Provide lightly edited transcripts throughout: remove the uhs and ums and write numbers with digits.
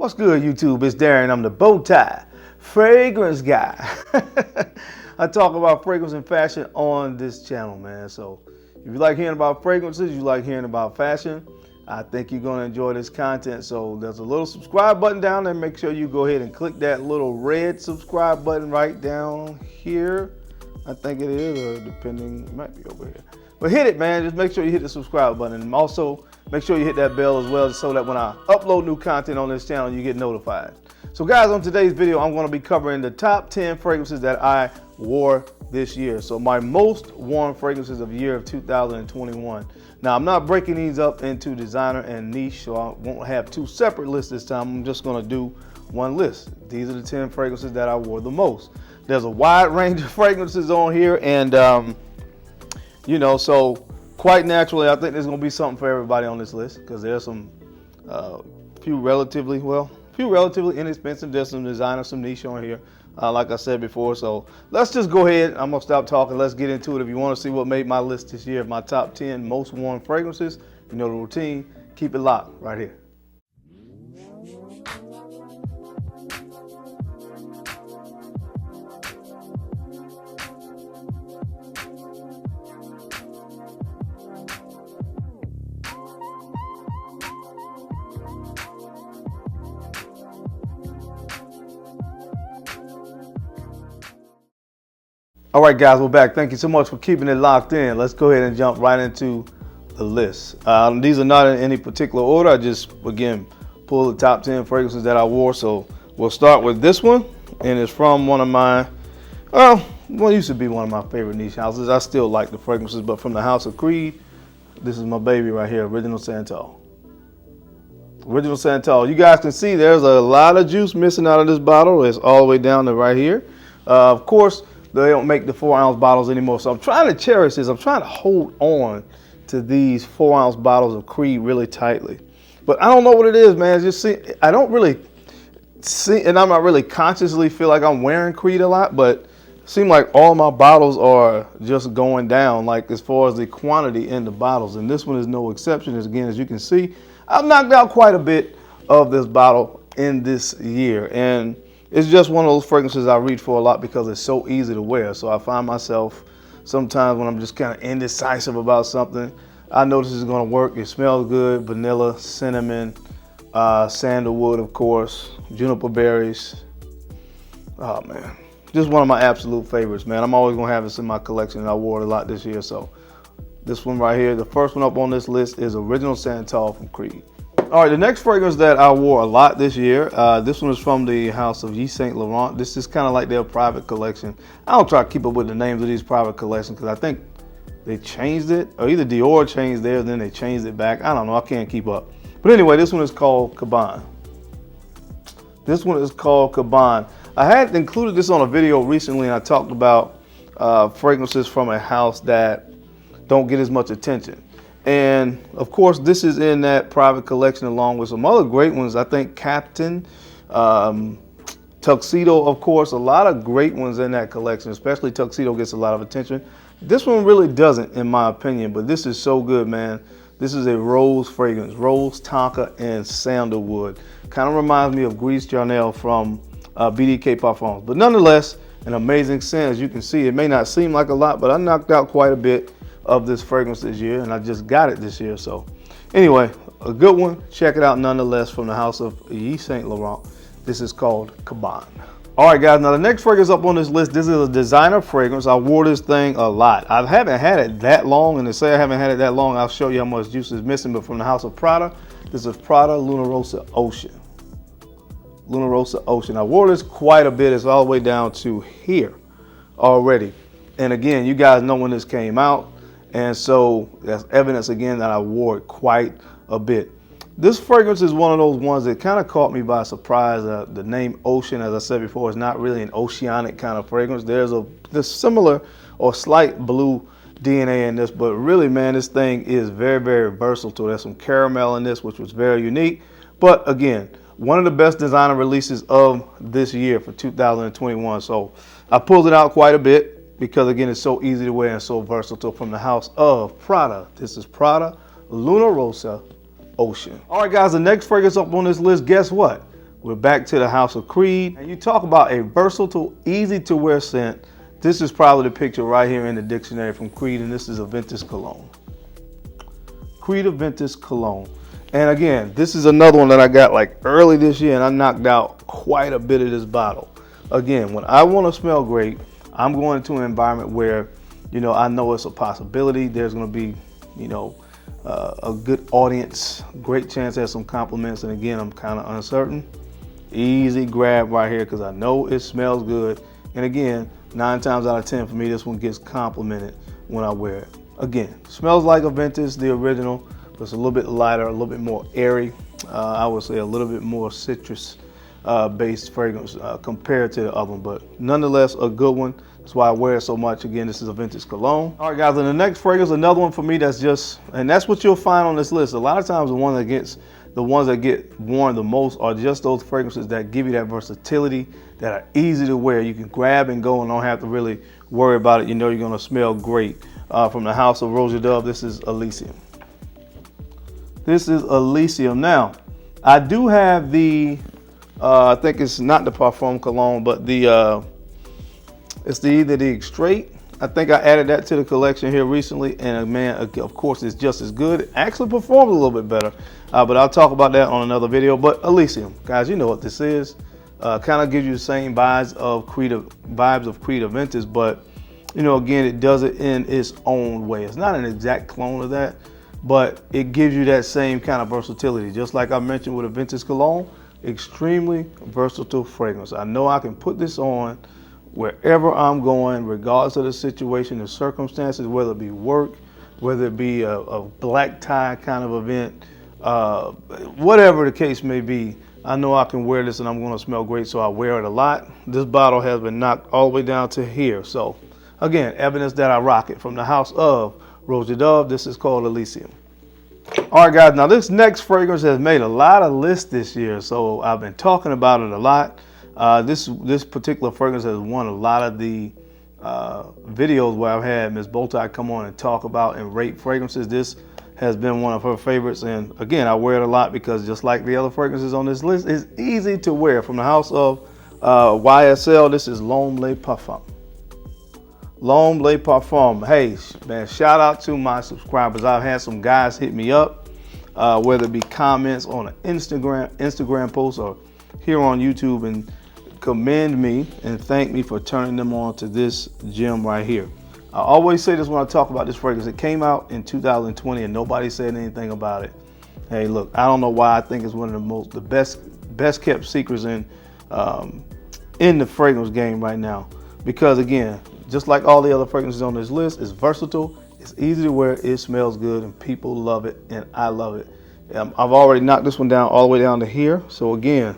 What's good, YouTube? It's Darren. I'm the bow tie fragrance guy. I talk about fragrance and fashion on this channel, man. So if you like hearing about fragrances, you like hearing about fashion, I think you're going to enjoy this content. So there's a little subscribe button down there. Make sure you go ahead and click that little red subscribe button right down here. I think it is, or depending, it might be over here. But hit it, man. Just make sure you hit the subscribe button. And also, make sure you hit that bell as well so that when I upload new content on this channel, you get notified. So guys, on today's video, I'm going to be covering the top 10 fragrances that I wore this year. So my most worn fragrances of the year of 2021. Now, I'm not breaking these up into designer and niche, so I won't have two separate lists this time. I'm just going to do one list. These are the 10 fragrances that I wore the most. There's a wide range of fragrances on here, and you know, so quite naturally, I think there's going to be something for everybody on this list, because there's some few relatively inexpensive. There's some designer, some niche on here, like I said before. So let's just go ahead. I'm going to stop talking. Let's get into it. If you want to see what made my list this year, my top 10 most worn fragrances, you know the routine. Keep it locked right here. All right, guys, we're back. Thank you so much for keeping it locked in. Let's go ahead and jump right into the list. These are not in any particular order. I just, again, pull the top 10 fragrances that I wore. So we'll start with this one, and it's from one of my, well, used to be one of my favorite niche houses. I still like the fragrances, but from the house of Creed, this is my baby right here, Original Santal. Original Santal. You guys can see there's a lot of juice missing out of this bottle. It's all the way down to right here. Of course, they don't make the 4-ounce bottles anymore. So I'm trying to cherish this. I'm trying to hold on to these 4-ounce bottles of Creed really tightly. But I don't know what it is, man. It's just I don't really see, and I'm not really consciously feel like I'm wearing Creed a lot, but it seems like all my bottles are just going down, like as far as the quantity in the bottles. And this one is no exception. As you can see, I've knocked out quite a bit of this bottle in this year. And it's just one of those fragrances I reach for a lot because it's so easy to wear. So I find myself sometimes when I'm just kind of indecisive about something, I know this is going to work. It smells good. Vanilla, cinnamon, sandalwood, of course, juniper berries. Oh, man. Just one of my absolute favorites, man. I'm always going to have this in my collection, and I wore it a lot this year. So this one right here, the first one up on this list is Original Santal from Creed. All right, the next fragrance that I wore a lot this year, this one is from the house of Yves Saint Laurent. This is kind of like their private collection. I don't try to keep up with the names of these private collections because I think they changed it, or either Dior changed theirs, then they changed it back. I don't know, I can't keep up. But anyway, this one is called Cabane. This one is called Cabane. I had included this on a video recently, and I talked about fragrances from a house that don't get as much attention. And of course, this is in that private collection along with some other great ones. I think Captain, Tuxedo, of course, a lot of great ones in that collection, especially Tuxedo gets a lot of attention. This one really doesn't, in my opinion, but this is so good, man. This is a rose fragrance, rose, tonka, and sandalwood. Kind of reminds me of Gris Charnel from BDK Parfums, but nonetheless, an amazing scent. As you can see, it may not seem like a lot, but I knocked out quite a bit of this fragrance this year, and I just got it this year. So anyway, a good one. Check it out nonetheless, from the house of Yves Saint Laurent. This is called Cabane. All right, guys, now the next fragrance up on this list, this is a designer fragrance. I wore this thing a lot. I haven't had it that long, and to say I haven't had it that long, I'll show you how much juice is missing. But from the house of Prada, this is Prada Luna Rossa Ocean. Luna Rossa Ocean. I wore this quite a bit. It's all the way down to here already. And again, you guys know when this came out. And so that's evidence again that I wore it quite a bit. This fragrance is one of those ones that kind of caught me by surprise. The name Ocean, as I said before, is not really an oceanic kind of fragrance. There's similar or slight blue DNA in this, but really, man, this thing is very, very versatile. There's some caramel in this, which was very unique. But again, one of the best designer releases of this year for 2021. So I pulled it out quite a bit, because again, it's so easy to wear and so versatile, from the house of Prada. This is Prada Luna Rossa Ocean. All right, guys, the next fragrance up on this list, guess what? We're back to the House of Creed. And you talk about a versatile, easy to wear scent. This is probably the picture right here in the dictionary from Creed, and this is Aventus Cologne. Creed Aventus Cologne. And again, this is another one that I got like early this year, and I knocked out quite a bit of this bottle. Again, when I want to smell great, I'm going into an environment where, you know, I know it's a possibility. There's going to be, you know, a good audience, great chance to have some compliments. And again, I'm kind of uncertain. Easy grab right here because I know it smells good. And again, 9 times out of 10 for me, this one gets complimented when I wear it. Again, smells like Aventus, the original, but it's a little bit lighter, a little bit more airy. I would say a little bit more citrus based fragrance compared to the other one, but nonetheless a good one. That's why I wear it so much. Again, this is Aventus Cologne. All right, guys, and the next fragrance, another one for me that's just, and that's what you'll find on this list. A lot of times the ones that get worn the most are just those fragrances that give you that versatility, that are easy to wear. You can grab and go and don't have to really worry about it. You know you're gonna smell great. From the House of Rose Dove, this is Elysium. This is Elysium. Now, I do have the, I think it's not the Parfum Cologne, but the, it's either the Extrait. I think I added that to the collection here recently, and man, of course, it's just as good. It actually performs a little bit better, but I'll talk about that on another video. But Elysium, guys, you know what this is. Kind of gives you the same vibes of Creed Aventus, but you know, again, it does it in its own way. It's not an exact clone of that, but it gives you that same kind of versatility. Just like I mentioned with Aventus Cologne, extremely versatile fragrance. I know I can put this on wherever I'm going, regardless of the situation, the circumstances, whether it be work, whether it be a black tie kind of event, whatever the case may be, I know I can wear this and I'm going to smell great, so I wear it a lot. This bottle has been knocked all the way down to here. So again, evidence that I rock it. From the House of Rose Dove, this is called Elysium. All right, guys, now this next fragrance has made a lot of lists this year, so I've been talking about it a lot. This particular fragrance has won a lot of the videos where I've had Ms. Bowtie come on and talk about and rate fragrances. This has been one of her favorites, and again, I wear it a lot because just like the other fragrances on this list, it's easy to wear. From the House of YSL, this is L'Homme Le Parfum. L'Homme Le Parfum. Hey, man, shout out to my subscribers. I've had some guys hit me up, whether it be comments on an Instagram post or here on YouTube, and commend me and thank me for turning them on to this gem right here. I always say this when I talk about this fragrance. It came out in 2020 and nobody said anything about it. Hey, look, I don't know why. I think it's one of the best kept secrets in the fragrance game right now. Because again, just like all the other fragrances on this list, it's versatile, it's easy to wear, it smells good, and people love it, and I love it. I've already knocked this one down all the way down to here. So again,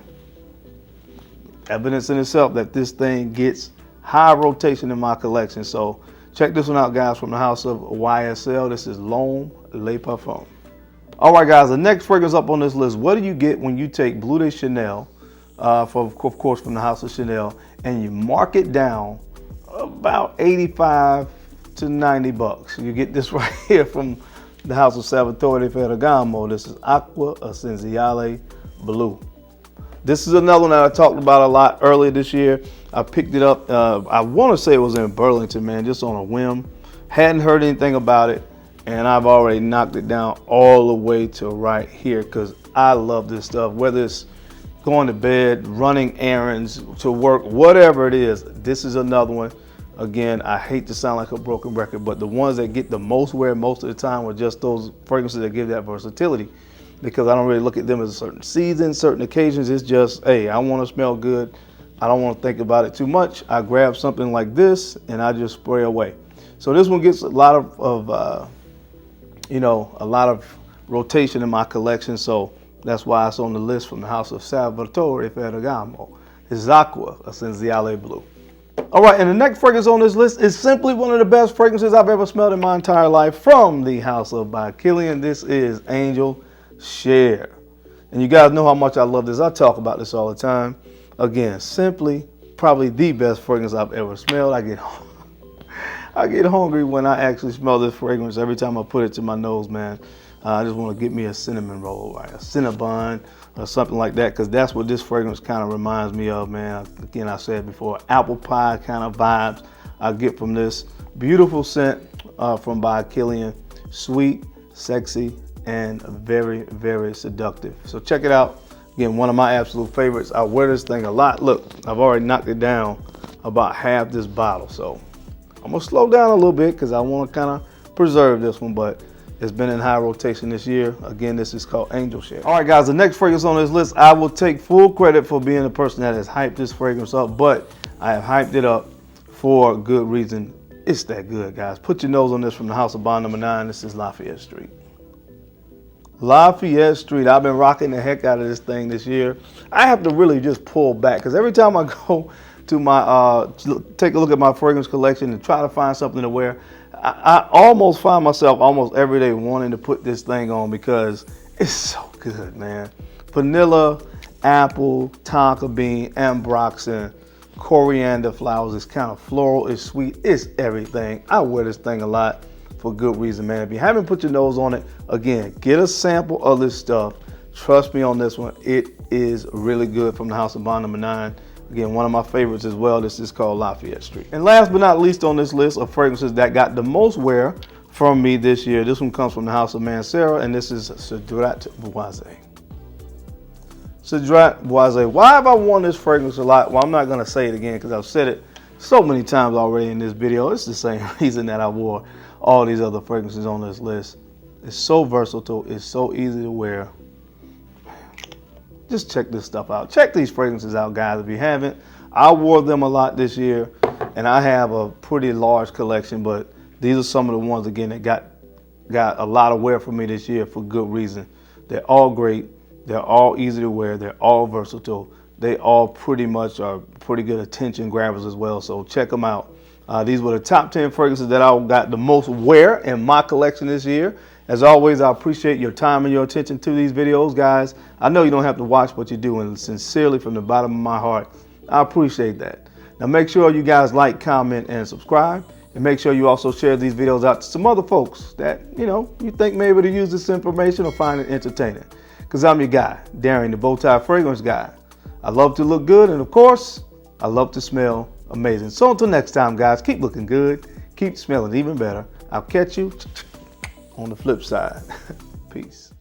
evidence in itself that this thing gets high rotation in my collection. So check this one out, guys, from the House of YSL. This is L'Homme Le Parfum. All right, guys, the next fragrance up on this list, what do you get when you take Bleu de Chanel, of course, from the House of Chanel, and you mark it down about 85 to 90 bucks? You get this right here from the House of Salvatore Ferragamo. This is Acqu Essenziale Blue. This is another one that I talked about a lot earlier this year. I picked it up, I want to say it was in Burlington, man, just on a whim. Hadn't heard anything about it, and I've already knocked it down all the way to right here because I love this stuff. Whether it's going to bed, running errands, to work, whatever it is, this is another one. Again, I hate to sound like a broken record, but the ones that get the most wear most of the time are just those fragrances that give that versatility, because I don't really look at them as a certain season, certain occasions. It's just, hey, I want to smell good. I don't want to think about it too much. I grab something like this and I just spray away. So this one gets a lot of rotation in my collection. So that's why it's on the list from the House of Salvatore Ferragamo. It's Acqu Essenziale Blue. All right, and the next fragrance on this list is simply one of the best fragrances I've ever smelled in my entire life from the House of by Kilian. This is Angel Share. And you guys know how much I love this. I talk about this all the time. Again, simply probably the best fragrance I've ever smelled. I get hungry when I actually smell this fragrance every time I put it to my nose, man. I just want to get me a cinnamon roll, right? A Cinnabon, or something like that, because that's what this fragrance kind of reminds me of, man. Again, I said before, apple pie kind of vibes I get from this. Beautiful scent from by Kilian. Sweet, sexy, and very, very seductive. So check it out. Again, one of my absolute favorites. I wear this thing a lot. Look, I've already knocked it down about half this bottle. So I'm gonna slow down a little bit because I want to kind of preserve this one, but it's been in high rotation this year. Again, this is called Angel Share. All right, guys, the next fragrance on this list, I will take full credit for being the person that has hyped this fragrance up, but I have hyped it up for good reason. It's that good, guys. Put your nose on this from the House of Bond number 9. This is Lafayette Street. Lafayette Street. I've been rocking the heck out of this thing this year. I have to really just pull back because every time I go to my take a look at my fragrance collection and try to find something to wear, I almost find myself almost every day wanting to put this thing on because it's so good, man. Vanilla, apple, tonka bean, ambroxan, coriander flowers. It's kind of floral, it's sweet, it's everything. I wear this thing a lot for good reason, man. If you haven't put your nose on it, again, get a sample of this stuff. Trust me on this one, it is really good from the House of Bond number 9. Again, one of my favorites as well. This is called Lafayette Street. And last but not least on this list of fragrances that got the most wear from me this year, this one comes from the House of Mancera, and this is Cedrat Boisé. Cedrat Boisé. Why have I worn this fragrance a lot? Well, I'm not going to say it again because I've said it so many times already in this video. It's the same reason that I wore all these other fragrances on this list. It's so versatile. It's so easy to wear. Just check this stuff out. Check these fragrances out, guys, if you haven't. I wore them a lot this year, and I have a pretty large collection, but these are some of the ones, again, that got a lot of wear for me this year for good reason. They're all great. They're all easy to wear. They're all versatile. They all pretty much are pretty good attention grabbers as well, so check them out. These were the top 10 fragrances that I got the most wear in my collection this year. As always, I appreciate your time and your attention to these videos, guys. I know you don't have to watch, but you do, and sincerely from the bottom of my heart, I appreciate that. Now make sure you guys like, comment, and subscribe, and make sure you also share these videos out to some other folks that, you think may be able to use this information or find it entertaining. Because I'm your guy, Darian, the Bowtie Fragrance Guy. I love to look good, and of course, I love to smell amazing. So until next time, guys, keep looking good, keep smelling even better. I'll catch you on the flip side. Peace.